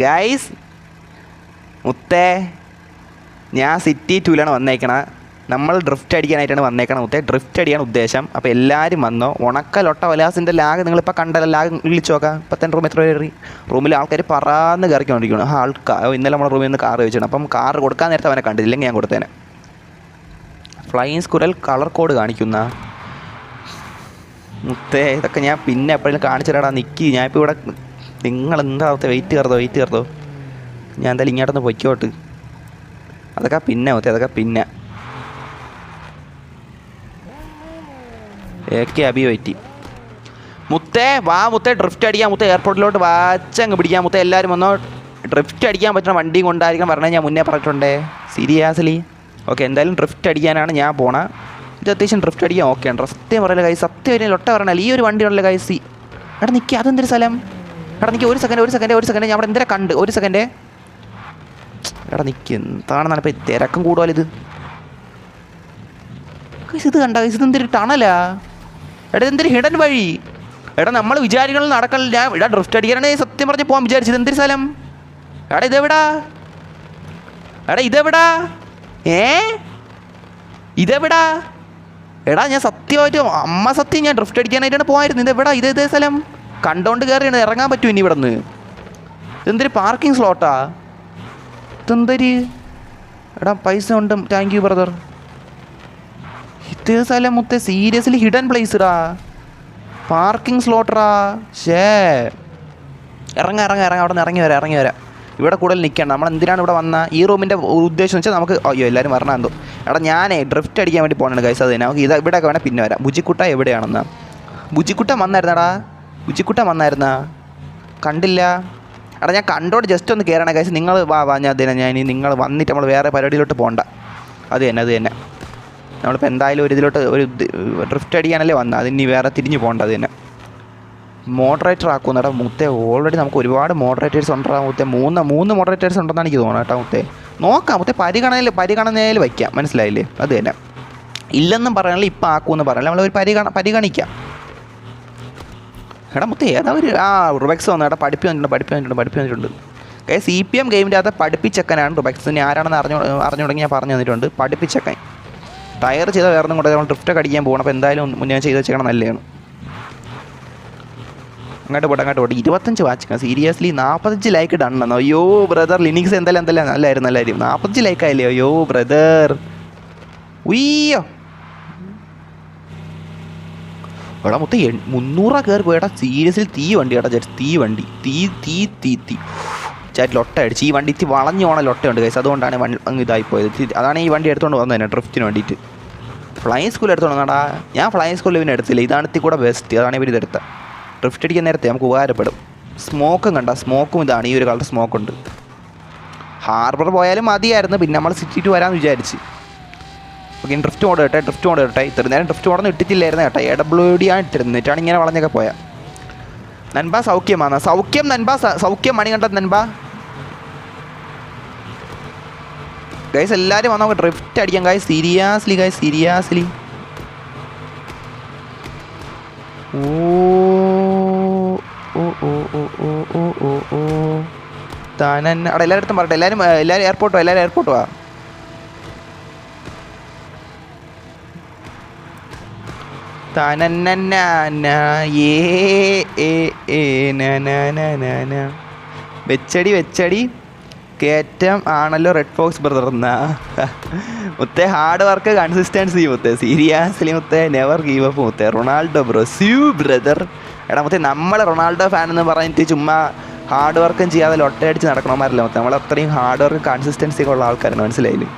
Guys മുത്തേ ഞാൻ city 2ലാണ് വന്നേക്കണത്. നമ്മൾ ഡ്രിഫ്റ്റ് അടിക്കാനായിട്ടാണ് വന്നേക്കണം മുത്തേ. ഡ്രിഫ്റ്റ് അടിയാണ് ഉദ്ദേശം. അപ്പോൾ എല്ലാവരും വന്നോ. ഉണക്കലൊട്ട വലാസിൻ്റെ ലാഗ് നിങ്ങളിപ്പോൾ കണ്ടല്ലോ. ലാഗ് വിളിച്ച് നോക്കാം. ഇപ്പം തന്നെ റൂം എത്ര കയറി. റൂമിൽ ആൾക്കാർ പറന്ന് കയറിക്കൊണ്ടിരിക്കണം. ഇന്നലെ നമ്മുടെ റൂമിൽ നിന്ന് കാർ വെച്ചിട്ടുണ്ട്. അപ്പം കാർ കൊടുക്കാൻ നേരത്തെ അവനെ കണ്ടില്ലെങ്കിൽ ഞാൻ കൊടുത്തേനെ. ഫ്ലൈയിങ് സ്കുരൽ കളർ കോഡ് കാണിക്കുന്ന മുത്തേ ഇതൊക്കെ ഞാൻ പിന്നെ എപ്പോഴും കാണിച്ചു തരാടാ. നിൽക്കി ഞാനിപ്പോൾ ഇവിടെ നിങ്ങളെന്താ വെയിറ്റ് കയറുതോ. ഞാൻ എന്തായാലും ഇങ്ങോട്ടൊന്ന് പൊയ്ക്കോട്ട്. അതൊക്കെ പിന്നെ മുത്തേ, അതൊക്കെ പിന്നെ അബി വെയിറ്റ് മുത്തേ. വാ മുത്തേ, ഡ്രിഫ്റ്റ് അടിക്കാൻ മുത്തേ. എയർപോർട്ടിലോട്ട് വാച്ചങ്ങ് പിടിക്കാൻ മുത്തേ. എല്ലാവരും വന്നോ. ഡ്രിഫ്റ്റ് അടിക്കാൻ പറ്റുന്ന വണ്ടിയും കൊണ്ടായിരിക്കും പറഞ്ഞത്. ഞാൻ മുന്നേ പറഞ്ഞിട്ടുണ്ടേ സീരിയസ്ലി. ഓക്കെ, എന്തായാലും ഡ്രിഫ്റ്റ് അടിക്കാനാണ് ഞാൻ പോണത്. ഇത് അത്യാവശ്യം ഡ്രിഫ്റ്റ് അടിക്കാൻ ഓക്കെ ആണ്. സത്യം പറയല കൈസ്, സത്യം ഒരു ലൊട്ട പറഞ്ഞാൽ ഈ ഒരു വണ്ടി ഉണ്ടല്ലോ കൈസ്. എടാ നിൽക്കി, അതെന്തൊരു സ്ഥലം. എടാ നിൽക്കി, ഒരു സെക്കൻഡ് ഞാൻ അവിടെ എന്തിനാ കണ്ട്. ഒരു സെക്കൻഡ് എടാ നിൽക്കി. എന്താണെന്നാണ് ഇപ്പോൾ തിരക്കും കൂടുതൽ ഇത് കൈസ്. ഇത് കണ്ട കൈസ്, ഇതെന്തൊരു ടണലാ. എടാ ഇതെന്തൊരു ഹിഡൻ വഴി. എടാ നമ്മൾ വിചാരിക്കണം നടക്കണില്ല. ഞാൻ ഇവിടെ ഡ്രിഫ്റ്റ് അടിക്കാനാണ് സത്യം പറഞ്ഞ് പോകാൻ വിചാരിച്ചത്. എന്തൊരു സ്ഥലം. എടാ ഇതെവിടാ. ഇതെവിടാ. എടാ ഞാൻ സത്യമായിട്ടും അമ്മ സത്യം ഞാൻ ഡ്രിഫ്റ്റ് അടിക്കാനായിട്ടാണ് പോകായിരുന്നു. ഇതെവിടാ. ഇതേ സ്ഥലം കണ്ടോണ്ട് കയറിയാണ്. ഇറങ്ങാൻ പറ്റുമോ ഇനി ഇവിടെ നിന്ന്. ഇതെന്തൊരു പാർക്കിംഗ് സ്ലോട്ടാ. ഇതെന്തൊരു. എടാ പൈസ ഉണ്ട്, താങ്ക് യു ബ്രദർ. ഇതേ സ്ഥലം മുത്തേ, സീരിയസ്ലി ഹിഡൻ പ്ലേസ് ഇടാ. പാർക്കിംഗ് സ്ലോട്ടറാ. ഇറങ്ങാം അവിടെ നിന്ന് ഇറങ്ങി വരാം. ഇവിടെ കൂടുതൽ നിൽക്കണം. നമ്മൾ എന്തിനാണ് ഇവിടെ വന്ന ഈ റൂമിൻ്റെ ഉദ്ദേശം വെച്ചാൽ നമുക്ക് അയ്യോ എല്ലാവരും വരണം എന്തോ. എടാ ഞാനേ ഡ്രിഫ്റ്റ് അടിക്കാൻ വേണ്ടി പോകണുണ്ട് കൈസ്. അത് തന്നെ നമുക്ക് ഇവിടെയൊക്കെ വേണേൽ പിന്നെ വരാം. ബുജിക്കുട്ട എവിടെയാണെന്നാ. ബുജിക്കുട്ടൻ വന്നായിരുന്നാ കണ്ടില്ല. എടാ ഞാൻ കണ്ടോട് ജസ്റ്റ് ഒന്ന് കയറണേ കൈസ്. നിങ്ങൾ വാ ഞാൻ നിങ്ങൾ വന്നിട്ട് നമ്മൾ വേറെ പരിപാടിയിലോട്ട് പോകണ്ട. അത് തന്നെ നമ്മളിപ്പോൾ എന്തായാലും ഒരു ഡ്രിഫ്റ്റ് അടിക്കാനല്ലേ വന്നത്. അതിനി വേറെ തിരിഞ്ഞ് പോകണ്ട. അത് തന്നെ മോഡറേറ്റർ ആക്കുമെന്ന്. കേട്ടോ മുത്തേ, ഓൾറെഡി നമുക്ക് ഒരുപാട് മോഡറേറ്റേഴ്സ് ഉണ്ടാകാം മുത്തേ. മൂന്ന് മോഡറേറ്റേഴ്സ് ഉണ്ടെന്നാണ് എനിക്ക് തോന്നുന്നത് കേട്ടോ മുത്തേ. നോക്കാം മുത്തേ, പരിഗണനയിൽ വയ്ക്കാം. മനസ്സിലായില്ലേ. അത് തന്നെ ഇല്ലെന്നും പറയാനില്ല, ഇപ്പം ആക്കുമെന്ന് പറയാനില്ല. നമ്മളൊരു പരിഗണിക്കാം. എടാ മുത്തേ ഏതാ ഒരു റുബെക്സ് വന്നു. എടാ പഠിപ്പി വന്നിട്ടുണ്ട്. CPM ഗെയിമിൻ്റെ അകത്ത് പഠിപ്പിച്ചക്കനാണ് റുബെക്സ്. ഇനി ആരാണെന്ന് അറിഞ്ഞു തുടങ്ങി ഞാൻ പറഞ്ഞു തന്നിട്ടുണ്ട്. പഠിപ്പിച്ചക്കൻ ടയർ ചെയ്ത വേറെ ഒന്നും കൂടെ നമ്മൾ ഡ്രിഫ്റ്റൊക്കെ അടിക്കാൻ പോകണം. അപ്പോൾ എന്തായാലും മുന്നേ ചെയ്ത് വെച്ചേക്കണം. നല്ലതാണ്. അങ്ങോട്ട് പോട്ടെ 25 വാച്ചിക്കാം. Seriously 45 like ഡണ്ണെന്നോ. അയ്യോ ബ്രദർ, ലിനിക്സ് എന്തായാലും നല്ലായിരുന്നു 45 ലൈക്കായില്ലേ. അയ്യോ ബ്രദർ. ഉയ്യോ എടാ മുത്തേ 300 കയറി പോയടാ. സീരിയസ്ലി തീ വണ്ടി കേട്ടോ ചേച്ചി. തീ ചേട്ടൻ ലൊട്ട അടിച്ച്. ഈ വണ്ടി വളഞ്ഞു പോണ ലൊട്ടയുണ്ട് കൈസ്. അതുകൊണ്ടാണ് ഇതായിപ്പോയത്. അതാണ് ഈ വണ്ടി എടുത്തുകൊണ്ട് വന്നത് തന്നെ ഡ്രിഫ്റ്റിന് വേണ്ടിയിട്ട്. ഫ്ലൈയിങ് സ്കൂൾ എടുത്തോണ്ട് വന്നടാ. ഞാൻ ഫ്ലൈയിങ് സ്കൂളിൽ ഇവനെ എടുത്തില്ല. ഇതാണ് കൂടെ ബെസ്റ്റ്. അതാണ് ഇവർ ഇതെടുത്ത. ഡ്രിഫ്റ്റ് അടിക്കാൻ നേരത്തെ നമുക്ക് ഉപകാരപ്പെടും. സ്മോക്കും സ്മോക്കും ഇതാണ്. ഈ ഒരു കളർ സ്മോക്കുണ്ട്. ഹാർബർ പോയാലും മതിയായിരുന്നു. പിന്നെ നമ്മൾ സിറ്റി 2 വരാമെന്ന് വിചാരിച്ച്. ഓക്കെ, ഡ്രിഫ്റ്റ് മോഡ് കേട്ടെ. ഇത്ര നേരം ഡ്രിഫ്റ്റ് മോഡൊന്നും ഇട്ടിട്ടില്ലായിരുന്നു കേട്ടോ. AWD ആണ് ഇട്ടിരുന്നിട്ടാണ് ഇങ്ങനെ വളഞ്ഞൊക്കെ പോയാൽ. നൻപ സൗഖ്യമാണ്. സൗഖ്യം നൻപ. സൗഖ്യം മണി കണ്ടത് നൻപ. ഗൈസ് എല്ലാവരും വന്ന് നമുക്ക് ഡ്രിഫ്റ്റ് അടിക്കാം ഗൈസ്. സീരിയസ്ലി താനെന്നെ അവിടെ എല്ലാവരും പറയട്ടെ. എല്ലാവരും എയർപോർട്ടോ. വെച്ചടി കയറ്റം ആണല്ലോ റെഡ് ഫോക്സ് ബ്രദർ എന്നാ മുത്തേ. ഹാർഡ് വർക്ക്, കൺസിസ്റ്റൻസി മുത്തേ. സീരിയസ്ലി മുത്തേ, നെവർ ഗീവ് അപ്പ് മുത്തേ. Ronaldo brother. എടാ മുത്തേ, നമ്മൾ റൊണാൾഡോ ഫാൻ എന്ന് പറഞ്ഞിട്ട് ചുമ്മാ ഹാർഡ് വർക്കും ചെയ്യാതെ ലൊട്ടയടിച്ച് നടക്കണമാരല്ല മുത്തേ. നമ്മൾ അത്രയും ഹാർഡ് വർക്ക് കൺസിസ്റ്റൻസി ഒക്കെ ഉള്ള ആൾക്കാരാണ്. മനസ്സിലായില്ലേ.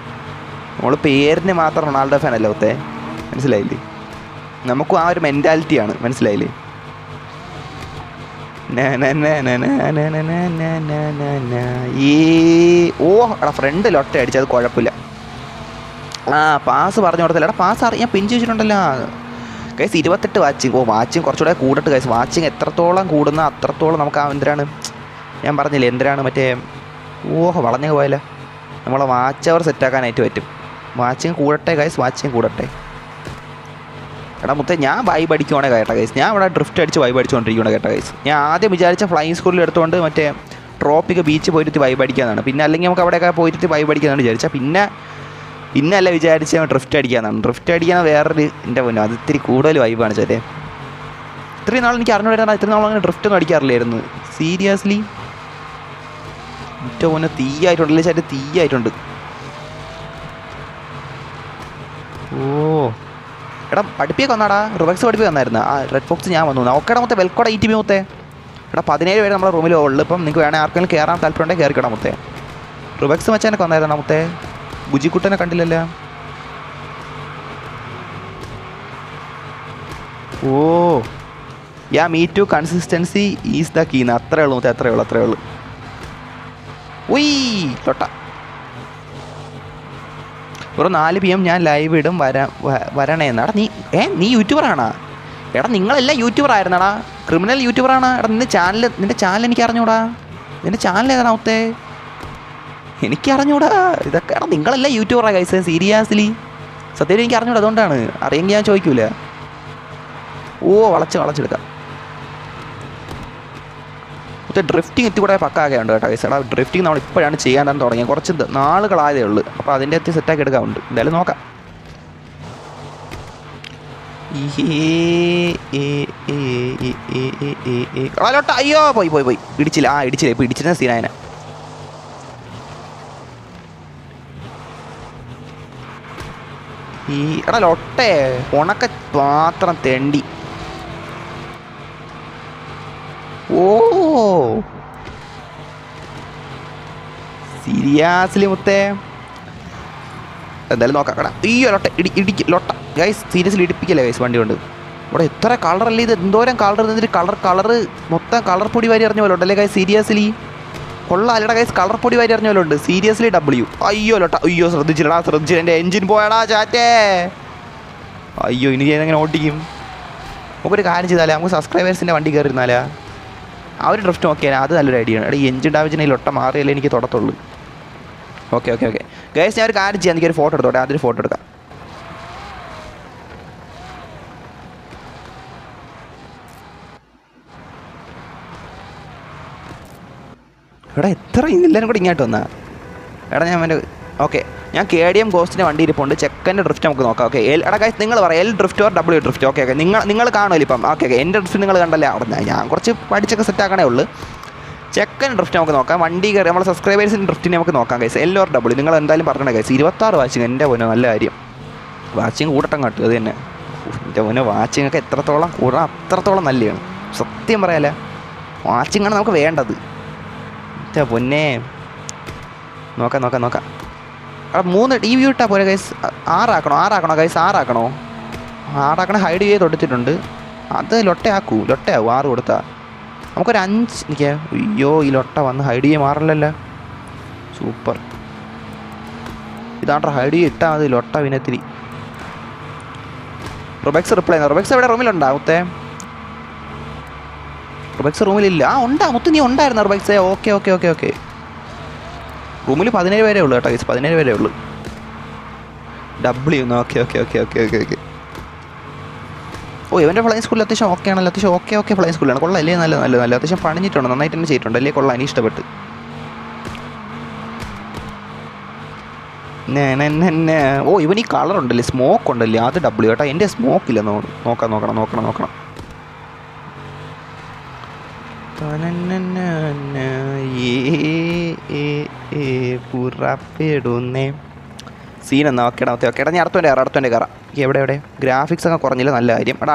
നമ്മൾ പേരിന് മാത്രം റൊണാൾഡോ ഫാൻ അല്ല മുത്തേ. മനസ്സിലായില്ലേ. നമുക്കും ആ ഒരു മെൻറ്റാലിറ്റിയാണ്. മനസ്സിലായില്ലേ. എടാ ഫ്രണ്ട് ലൊട്ട അടിച്ച്. അത് കുഴപ്പമില്ല. പാസ് പറഞ്ഞു കൊടുത്തില്ല. എടാ പാസ് ഞാൻ പിൻ വെച്ചിട്ടുണ്ടല്ലോ കൈസ്. 28 വാച്ചിങ്. വാച്ചിങ് കുറച്ചുകൂടെ കൂടട്ട് കൈസ്. വാച്ചിങ് എത്രത്തോളം കൂടുന്ന അത്രത്തോളം നമുക്ക് എന്തിനാണ് ഞാൻ പറഞ്ഞില്ലേ. എന്തിനാണ് മറ്റേ വളഞ്ഞു പോയാലോ. നമ്മളെ വാച്ച് അവർ സെറ്റാക്കാനായിട്ട് പറ്റും. വാച്ചിങ് കൂടട്ടെ കൈസ്. എടാ മുത്തേ, ഞാൻ വൈബ് അടിക്കുവാണേ കേട്ടോ ഗൈസ്. ഞാൻ ഇവിടെ ഡ്രിഫ്റ്റ് അടിച്ച് വൈബ് അടിച്ചുകൊണ്ടിരിക്കുകയാണ് കേട്ടോ ഗൈസ്. ഞാൻ ആദ്യം വിചാരിച്ച ഫ്ലൈയിങ് സ്കൂളിൽ എടുത്തുകൊണ്ട് മറ്റേ ട്രോപ്പിക്ക് ബീച്ച് പോയിട്ട് വൈബ് അടിക്കാനാണ്. പിന്നെ അല്ലെങ്കിൽ നമുക്ക് അവിടെയൊക്കെ പോയിട്ട് വൈബ് അടിക്കാനാണ് വിചാരിച്ചാൽ പിന്നെ അല്ല വിചാരിച്ച് ഡ്രിഫ്റ്റ് അടിക്കാനാണ്. ഡ്രിഫ്റ്റ് അടിക്കാൻ വേറൊരു എൻ്റെ പൊന്നോ അത് ഇത്തിരി കൂടുതൽ വൈബാണ് ചേട്ടേ. ഇത്രയും നാൾ എനിക്ക് അറിഞ്ഞുകൂടാ, ഇത്രയും നാൾ അങ്ങനെ ഡ്രിഫ്റ്റ് ഒന്നും അടിക്കാറില്ലായിരുന്നു സീരിയസ്ലി. ഏറ്റവും പൊന്നെ തീയായിട്ടുണ്ടല്ലേ ചേട്ടൻ, തീയായിട്ടുണ്ട്. ഓ എടാ പഠിപ്പിയൊക്കെ വന്നാടാ, റിവക്സ് പഠിപ്പിക്ക് വന്നായിരുന്നു. ആ റെഡ് ഫോക്സ് ഞാൻ വന്നു. നോക്കടാ മൊത്തം വെൽക്കോടെ 8 മൊത്തേ. എടാ 17 പേര് നമ്മുടെ റൂമിൽ ഉള്ളു. ഇപ്പം നിങ്ങൾക്ക് വേണേൽ ആർക്കെങ്കിലും കയറാൻ താല്പര്യം ഉണ്ടെങ്കിൽ കയറിക്കടാ മൊത്തേ. റിവക്സ് മച്ചാനൊക്കെ വന്നായിരുന്നു മൊത്തേ. ബുജിക്കുട്ടനെ കണ്ടില്ലല്ലോ. Oh yeah me too consistency is the കീന്ന്. അത്രേ ഉള്ളൂ മൊത്തം, അത്രേ ഉള്ളൂ. ഉയ് തൊട്ട ഒരു 4 PM ഞാൻ ലൈവ് ഇടും വരണേന്ന്. എടാ നീ യൂട്യൂബറാണാ? എടാ നിങ്ങളെല്ലാം യൂട്യൂബർ ആയിരുന്നടാ, ക്രിമിനൽ യൂട്യൂബറാണ്. എടാ നിന്റെ ചാനൽ എനിക്ക് അറിഞ്ഞൂടാ. നിന്റെ ചാനൽ ഏതാണ് ഔത്തേ? എനിക്ക് അറിഞ്ഞൂടാ ഇതൊക്കെ. എടാ നിങ്ങളെല്ലാം യൂട്യൂബറാ ഗൈസ്, സീരിയസ്ലി സത്യം എനിക്ക് അറിഞ്ഞൂടാ. അതുകൊണ്ടാണ്, അറിയെങ്കിൽ ഞാൻ ചോദിക്കൂല. ഓ വളച്ചെടുക്കാം. ഡ്രിഫ്റ്റിംഗ് എത്തി കൂടെ പക്കാകെയുണ്ട് കേട്ടോ ഗൈസ്. എടാ ഡ്രിഫ്റ്റിംഗ് നമ്മൾ ഇപ്പോഴാണ് ചെയ്യാൻ തുടങ്ങിയത്, കുറച്ച് നാളുകളായതേ ഉള്ളൂ. അപ്പോൾ അതിൻ്റെ എത്തി സെറ്റാക്കി എടുക്കാറുണ്ട്. എന്തായാലും നോക്കാം. അയ്യോ പോയി ഇടിച്ചില്ല. ഇപ്പം ഇടിച്ചിരുന്ന സീനായനെ. എടാ ലൊട്ടേ ഉണക്ക മാത്രം തെണ്ടി. ഓ സീരിയസ്ലി മുത്തേ, എന്തായാലും നോക്കാം. കടാ അയ്യോ ലൊട്ട ലൊട്ട ഗൈസ്, സീരിയസ്ലി ഇടിപ്പിക്കല്ലേ ഗൈസ് വണ്ടി കൊണ്ട്. ഇവിടെ എത്ര കളറല്ലേ ഇത്, എന്തോരം കളർ എന്നിട്ട് കളറ് മൊത്തം കളർ പൊടി വാരി അറിഞ്ഞ പോലെ ഉണ്ടല്ലേ ഗൈസ്. സീരിയസ്ലി കൊള്ളാല്ലടാ ഗൈസ്, കളർ പൊടി വാരി അറിഞ്ഞ പോലെ ഉണ്ട് സീരിയസ്ലി. W അയ്യോ ലൊട്ട അയ്യോ ശ്രദ്ധിച്ചില്ലടാ, എൻ്റെ എൻജിൻ പോയടാ ചാറ്റേ. അയ്യോ ഇനി എങ്ങനെ ഓട്ടിക്കും? നമുക്കൊരു കാര്യം ചെയ്താലേ, നമുക്ക് സബ്സ്ക്രൈബേഴ്സിൻ്റെ വണ്ടി കയറിയിരുന്നാലാ ആ ഒരു ഡ്രിഫ്റ്റ് നോക്കിയാൽ അത് നല്ലൊരു ഐഡിയ ആണ്. എടാ ഈ എൻജിൻ ഡാമേജിന് ഈ ലൊട്ട മാറിയല്ലേ എനിക്ക് തൊടത്തുള്ളൂ. ഓക്കെ ഗൈസ് ഞാൻ ഒരു കാര്യം ചെയ്യാം, എനിക്കൊരു ഫോട്ടോ എടുത്തോട്ടെ. അതൊരു ഫോട്ടോ എടുക്കാം. എടാ എത്ര എല്ലാവരും കൂടി ഇങ്ങോട്ട് വന്നാ. എടാ ഞാൻ KDM ഗോസ്റ്റിൻ്റെ വണ്ടി ഇരിപ്പുണ്ട്. ചെക്കൻ്റെ ഡ്രിഫ്റ്റ് നമുക്ക് നോക്കാം. ഓക്കെ എടാ ഗൈസ് നിങ്ങൾ പറയാം L drift or W drift. Okay നിങ്ങൾ കാണുമല്ലോ ഇപ്പം. ഓക്കെ എൻ്റെ ഡ്രിഫ്റ്റ് നിങ്ങൾ കണ്ടല്ലേ അവിടെ. ഞാൻ കുറച്ച് പഠിച്ചൊക്കെ സെറ്റാക്കണേ ഉള്ളൂ. ചെക്കൻ ഡ്രിഫ്റ്റ് നമുക്ക് നോക്കാം. വണ്ടി കയറി നമ്മളെ സബ്സ്ക്രൈബേഴ്സിൻ്റെ ഡ്രിഫ്റ്റിനെ നമുക്ക് നോക്കാം ഗൈസ്. L or W നിങ്ങൾ എന്തായാലും പറഞ്ഞേ ഗൈസ്. 26 വാച്ചിങ് എൻ്റെ പൊന്നോ, നല്ല കാര്യം. വാച്ചിങ് കൂട്ടട്ടം കാട്ടും അത് തന്നെ. എൻ്റെ പൊന്നോ വാച്ചിങ് ഒക്കെ എത്രത്തോളം കൂടാൻ അത്രത്തോളം നല്ലതാണ്. സത്യം പറയാല്ലേ, വാച്ചിങ്ങാണ് നമുക്ക് വേണ്ടത്. എൻ്റെ പൊന്നേ നോക്കാം. അവിടെ 3 DV ഇട്ടാൽ പോലെ ഗൈസ്. 6 ആക്കണോ ഗൈസ്? 6 ആക്കണോ? ഹൈഡ് ചെയ്ത് തൊട്ടിട്ടുണ്ട്. അത് ലൊട്ടയാവും 6 കൊടുത്താൽ. നമുക്കൊരു 5 നിൽക്കുക. അയ്യോ ഈ ലൊട്ട വന്ന് ഹൈഡ് ചെയ്ത് മാറില്ലല്ലോ. സൂപ്പർ. ഇതാണ്ട്രാ ഹൈഡ് ചെയ്ത് ഇട്ടാൽ മതി ലൊട്ട വിനത്തിരി. റൊബെക്സ് റിപ്ലൈ റൊബെക്സ് എവിടെ? റൂമിലുണ്ടാ മുത്തേ? റൊബെക്സ് റൂമിലില്ല. ഉണ്ടാ മുത്ത്, നീ ഉണ്ടായിരുന്നു റൊബെക്സേ? ഓക്കെ റൂമിൽ 17 പേരേ ഉള്ളൂ കേട്ടോ ഗൈസ്, 17 പേരേ ഉള്ളൂ. W okay. ഓ ഇവൻ്റെ ഫ്ലൈങ് സ്കൂളിൽ അത്യാവശ്യം ഓക്കെ ആണല്ലോ. അത്യാവശ്യം ഓക്കെ ഫ്ലൈങ് സ്കൂളിലാണ്. കൊള്ളാം അല്ലേ? നല്ല അത്യാവശ്യം പണിഞ്ഞിട്ടുണ്ട്, നന്നായിട്ട് തന്നെ ചെയ്തിട്ടുണ്ട് അല്ലേ? കൊള്ളാം, എനിക്ക് ഇഷ്ടപ്പെട്ട്. ഓ ഇവൻ ഈ കളറുണ്ടല്ലേ, സ്മോക്ക് ഉണ്ടല്ലേ, അത് W കേട്ടോ. എൻ്റെ സ്മോക്ക് ഇല്ല. നോക്കണം. പുറപ്പെടുന്നേ സീനെന്നാ. ഓക്കെ ഞാൻ അടുത്തോൻ്റെ കയറാം. എവിടെ ഗ്രാഫിക്സ് ഒക്കെ കുറഞ്ഞില്ല, നല്ല കാര്യം. എടാ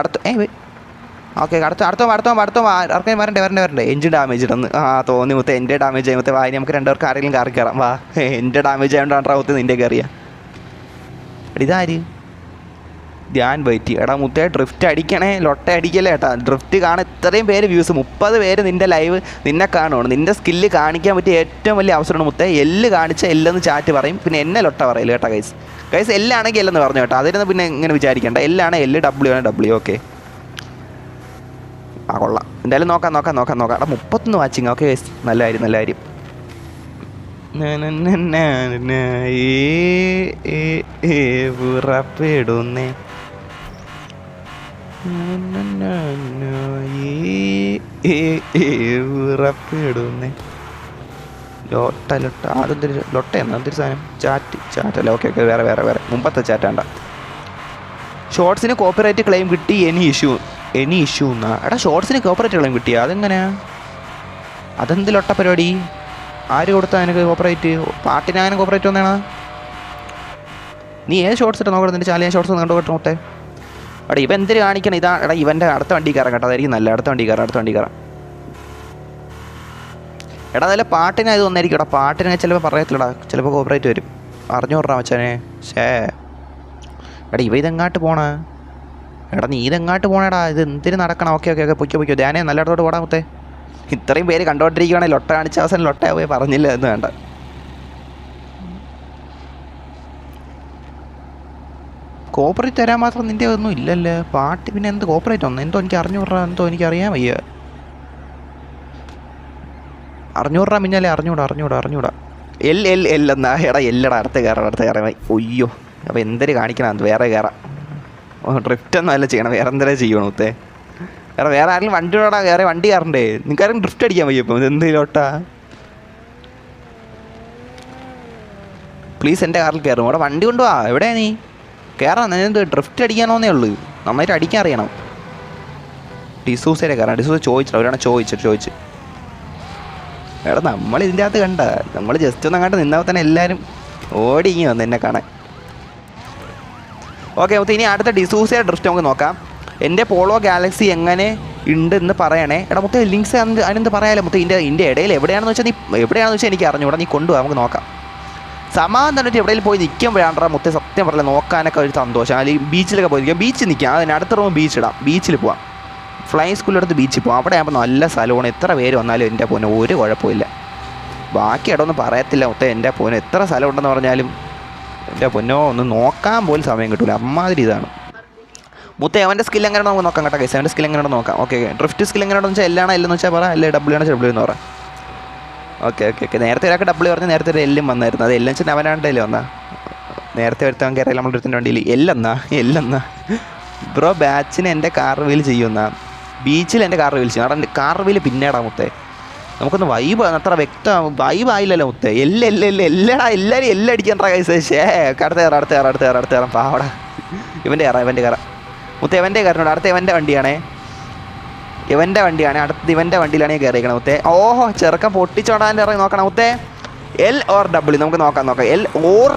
ഓക്കെ അടുത്തോ ആർക്കും വരണ്ടേ. എൻജിൻ ഡാമേജ് ഇടുന്നു. തോന്നി മുത്തേ എൻ്റെ ഡാമേജ് ആയി മുത്തേ. വായി നമുക്ക് 2 പേർക്ക് ആരെങ്കിലും കാറി കയറാം. വാ എൻ്റെ ഡാമേജ് ആയതുകൊണ്ടാണ് മുത്തേ നിൻ്റെ കയറിയാ. ഇതാര്? ധ്യാൻ വൈറ്റി. എടാ മുത്തേ ഡ്രിഫ്റ്റ് അടിക്കണേ, ലൊട്ട അടിക്കല്ലേ ഏട്ടാ. ഡ്രിഫ്റ്റ് കാണാൻ ഇത്രയും പേര് വ്യൂസ്, 30 പേര് നിൻ്റെ ലൈവ് നിന്നെ കാണുകയാണ്. നിൻ്റെ സ്കില്ല് കാണിക്കാൻ പറ്റിയ ഏറ്റവും വലിയ അവസരമാണ് മുത്തേ. L കാണിച്ച L ചാറ്റ് പറയും, പിന്നെ എന്നെ ലൊട്ട പറയില്ല കേട്ടോ ഗൈസ്. L ആണെങ്കിൽ L എന്ന് പറഞ്ഞു കേട്ടോ. അതിനൊന്നും പിന്നെ ഇങ്ങനെ വിചാരിക്കേണ്ട. L ആണ് L, W ആണ് W. ഓക്കെ കൊള്ളാം. എന്തായാലും നോക്കാം. എടാ 31 വാച്ചിങ്. ഓക്കെ ഗൈസ്, നല്ല കാര്യം. പുറപ്പെടുന്നേ ഉറപ്പെടുന്നേ. ലൊട്ട അതെന്തൊരു ലൊട്ടയെന്നാ എന്തൊരു സാധനം? ചാറ്റല്ല. ഓക്കെ ഓക്കെ, വേറെ മുമ്പത്തെ ചാറ്റാണ്ട. ഷോർട്സിന് കോപ്പിറൈറ്റ് ക്ലെയിം കിട്ടി. എനി ഇഷ്യൂ എന്നാ? എടാ ഷോർട്സിന് കോപ്പിറൈറ്റ് ക്ലെയിം കിട്ടിയാ? അതെങ്ങനെയാ? അതെന്ത് ലൊട്ട പരിപാടി? ആര് കൊടുത്താൽ എനിക്ക് കോപ്പറേറ്റ്? പാട്ടിനാനും കോപ്പറേറ്റ് വന്നേണ? നീ ഏത് ഷോർട്സ് ഇട്ട് നോക്കണം? നിൻ്റെ ചാനൽ ഞാൻ ഷോർട്സ് കണ്ടു നോട്ടെ. എടാ ഇവൻ എന്തിന് കാണിക്കണം? ഇതാ എടാ ഇവൻ്റെ അടുത്ത വണ്ടി കയറാം കേട്ടോ, അതായിരിക്കും നല്ല. അടുത്ത വണ്ടി കയറാം. എടാ അതല്ല പാട്ടിനായത് ഒന്നായിരിക്കും. എടാ പാട്ടിനെ ചിലപ്പോൾ പറയത്തില്ലടാ, ചിലപ്പോൾ കോപ്പറേറ്റ് വരും. അറിഞ്ഞോടാ മച്ചാനെ. എടാ ഇതെങ്ങാട്ട് പോണേ? എടാ നീ ഇതെങ്ങാട്ട് പോണേടാ? ഇത് എന്തിന് നടക്കണം? ഓക്കെ പൊയ്ക്കോ ധ്യാനേ, നല്ലയിടത്തോട്ട് പോടാ മുത്തേ. ഇത്രയും പേര് കണ്ടോണ്ടിരിക്കുകയാണെങ്കിൽ ലൊട്ട കാണിച്ച അവസാനം ലൊട്ട പോയി പറഞ്ഞില്ല എന്ന് വേണ്ട. കോപ്പറേറ്റ് തരാൻ മാത്രം നിൻ്റെ ഒന്നും ഇല്ലല്ലേ പാട്ട്. പിന്നെ എന്ത് കോപ്പറേറ്റ് വന്നു? എന്തോ എനിക്ക് എനിക്കറിയാൻ വയ്യ. അറിഞ്ഞൂറാ മിന്നാലേ? അറിഞ്ഞൂടാ. എന്നാ? എടാ എല്ലടാ, അടുത്ത കയറാം. ഒയ്യോ, അപ്പോൾ എന്തൊരു കാണിക്കണം? അത് വേറെ കയറാം. ഡ്രിഫ്റ്റ് ഒന്നും അല്ല ചെയ്യണം, വേറെ എന്തെങ്കിലും ചെയ്യണം മുത്തേ. വേറെ ആരെങ്കിലും വണ്ടിയോടാ? വേറെ വണ്ടി കയറണ്ടേ? നിങ്ങൾക്കാരും ഡ്രിഫ്റ്റ് അടിക്കാൻ വയ്യ ഇപ്പം? എന്തെങ്കിലോട്ടാ പ്ലീസ് എൻ്റെ കാറിൽ കയറും. അവിടെ വണ്ടി കൊണ്ടുപോവാ. എവിടെയാ നീ? കയറാം. എന്ത് ഡ്രിഫ്റ്റ് അടിക്കാനോന്നേ ഉള്ളൂ, നന്നായിട്ട് അടിക്കാൻ അറിയണം. ഡിസൂസേരെ കയറാം. ഡിസൂസ് ഒരാളെ ചോദിച്ചു. എടാ നമ്മൾ ഇതിൻ്റെ അകത്ത് കണ്ട, നമ്മൾ ജസ്റ്റ് ഒന്ന് അങ്ങോട്ട് നിന്നാൽ തന്നെ എല്ലാവരും ഓടിങ്ങി വന്നു എന്നെ കാണാൻ. ഓക്കെ മുത്തേ, ഇനി അടുത്ത ഡിസൂസയുടെ ഡ്രിഫ്റ്റ് നമുക്ക് നോക്കാം. എൻ്റെ പോളോ ഗാലക്സി എങ്ങനെ ഉണ്ട് എന്ന് പറയണേ. എടാ മുത്തേ ലിങ്ക്സ് അതിനെന്ത് പറയാലോ മുത്തേ? ഇതിൻ്റെ ഇടയിൽ എവിടെയാണെന്ന് വെച്ചാൽ എനിക്ക് അറിഞ്ഞൂടാ. നീ കൊണ്ടുപോകാം, നമുക്ക് നോക്കാം. സമാധാനം തന്നിട്ട് എവിടെയും പോയി നിൽക്കുമ്പോഴാണ്ടാ മുത്തേ സത്യം പറഞ്ഞാൽ നോക്കാനൊക്കെ ഒരു സന്തോഷം. അല്ലെങ്കിൽ ബീച്ചിലൊക്കെ പോയി നിൽക്കാം. ബീച്ചിൽ നിൽക്കാം, അതിന് അടുത്ത റൂം ബീച്ചിൽ പോവാം. ഫ്ലൈങ് സ്കൂളിലെടുത്ത് ബീച്ചിൽ പോകാം. അവിടെ ആകുമ്പോൾ നല്ല സ്ഥലമാണ്. എത്ര പേര് വന്നാലും എൻ്റെ പോന് ഒരു കുഴപ്പമില്ല. ബാക്കി ഇടമൊന്നും പറയത്തില്ല മുത്തേ. എൻ്റെ പോന് എത്ര സ്ഥലം ഉണ്ടെന്ന് പറഞ്ഞാലും എൻ്റെ പൊന്നോ ഒന്ന് നോക്കാൻ പോലും സമയം കിട്ടില്ല. അമ്മാതിരി ഇതാണ് മുത്തേ. അവൻ്റെ സ്കിൽ എങ്ങനെ നമുക്ക് നോക്കാം കേട്ടോ ഗൈസ്. അവൻ്റെ സ്കിൽ എങ്ങനെയാണെന്ന് നോക്കാം. ഓക്കെ ഡ്രിഫ്റ്റ് സ്കിൽ എങ്ങനെയാണെന്ന് വെച്ചാൽ എല്ലാണോ എല്ലെന്ന് വെച്ചാൽ പറ, അല്ലേ ഡബ്ല്യൂ ആണെന്ന് ഡബ്ല്യൂ എന്ന് പറ. ഓക്കെ നേരത്തെ ഒരാൾക്ക് ഡബ്ല്യൂ പറഞ്ഞ് നേരത്തെ ഒരു എല്ലും വന്നായിരുന്നു. അത് എല്ലാം വെച്ചാൽ അവനാണ്ടല്ലേ വന്നാൽ നേരത്തെ വരുത്താൻ കയറിയാൽ നമ്മുടെ അടുത്തിൻ്റെ വണ്ടിയിൽ എല്ലെന്നാ ബ്രോ. ബാച്ചിന് എൻ്റെ കാർ വീൽ ചെയ്യുമെന്നാ? ബീച്ചിൽ എൻ്റെ കാർ വീൽ ചെയ്യും. അവിടെ കാർ വീൽ പിന്നീടാ മുത്തേ. നമുക്കൊന്ന് വൈബ് അത്ര വ്യക്തം വൈബായില്ലല്ലോ മുത്തേ. എല്ലാവരും എല്ലാം അടിക്കണ്ടാ കൈസ്. അടുത്ത കയറാം പാവടാ. ഇവൻ്റെ കയറാം മുത്തേ. എവൻ്റെ കയറിനോട് അടുത്ത ഇവൻ്റെ വണ്ടിയാണ്. അടുത്ത ഇവൻ്റെ വണ്ടിയിലാണ് കയറിയിരിക്കണം മുത്തേ. ഓഹോ ചെറുക്കൻ പൊട്ടിച്ചോടാൻ്റെ ഇറങ്ങി നോക്കണം മുത്തേ. എൽ ഓർ ഡബ്ല്യൂ നമുക്ക് നോക്കാം. എൽ ഓർ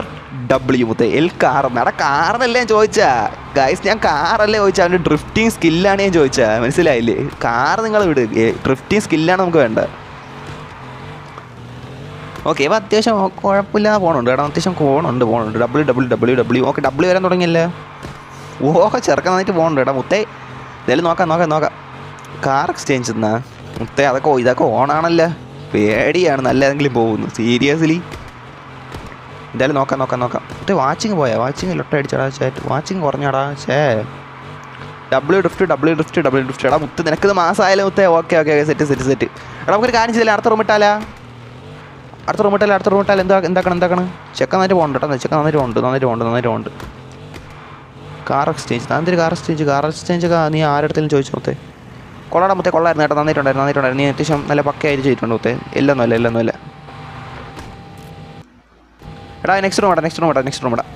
ഡബ്ല്യൂ മുത്തേ. എൽ കാറെന്ന്. എടാ കാറിനല്ലേ ഞാൻ ചോദിച്ചാ ഗൈസ്? ഞാൻ കാറല്ലേ ചോദിച്ചാൽ അവൻ്റെ ഡ്രിഫ്റ്റിംഗ് സ്കില്ലാണ് ഞാൻ ചോദിച്ചാൽ. മനസ്സിലായില്ലേ? കാർ നിങ്ങൾ വിട്, ഡ്രിഫ്റ്റിംഗ് സ്കില്ലാണ് നമുക്ക് വേണ്ടത്. ഓക്കെ ഇപ്പം അത്യാവശ്യം കുഴപ്പമില്ലാതെ പോകുന്നുണ്ട്. എടാ അത്യാവശ്യം പോകുന്നുണ്ട്. ഡബ്ല്യൂ. ഓക്കെ ഡബ്ല്യൂ വരാൻ തുടങ്ങിയല്ലേ? ഓഹോ ചെറുക്കാൻ നന്നായിട്ട് പോകുന്നുണ്ട്. എടാ മുത്തേ എന്തായാലും നോക്കാം. കാർ എക്സ്ചേഞ്ച് എന്നാ മുത്തേ? ഇതൊക്കെ ഓണാണല്ലോ. പേടിയാണ്. നല്ല ഏതെങ്കിലും പോകുന്നു സീരിയസ്ലി. എന്തായാലും നോക്കാം. മുത്തേ വാച്ചിങ് ലൊട്ട അടിച്ചടാ. വാച്ചിങ് കുറഞ്ഞാടാ. W drift. എടാ മുത്ത് നിനക്കിത് മാസമായാലും മുത്തേ. Okay set. എടാ നമുക്കൊരു കാര്യം ചെയ്തില്ല, അടുത്ത റൂം ഇട്ടാലാ? എന്താക്കണം ചെക്ക നന്നായിട്ട് പോകുന്നുണ്ട് കേട്ടോ. ചെക്ക നന്നായിട്ട് പോകുന്നുണ്ട്. കാർ എക്സ്ചേഞ്ച് ഒക്കെ നീ ആരുടെ ചോദിച്ചു മുത്തേ? കൊള്ളാടാ മുത്തേ, കൊള്ളായിരുന്നു കേട്ടോ. നന്നായിട്ടുണ്ടായിരുന്നു. നീ അത്യാവശ്യം നല്ല പക്കയായിട്ട് ചെയ്തിട്ടുണ്ട് മുത്തേ. എല്ലാം ഒന്നുമല്ല. എടാ നെക്സ്റ്റ് റൂം ഇടാം.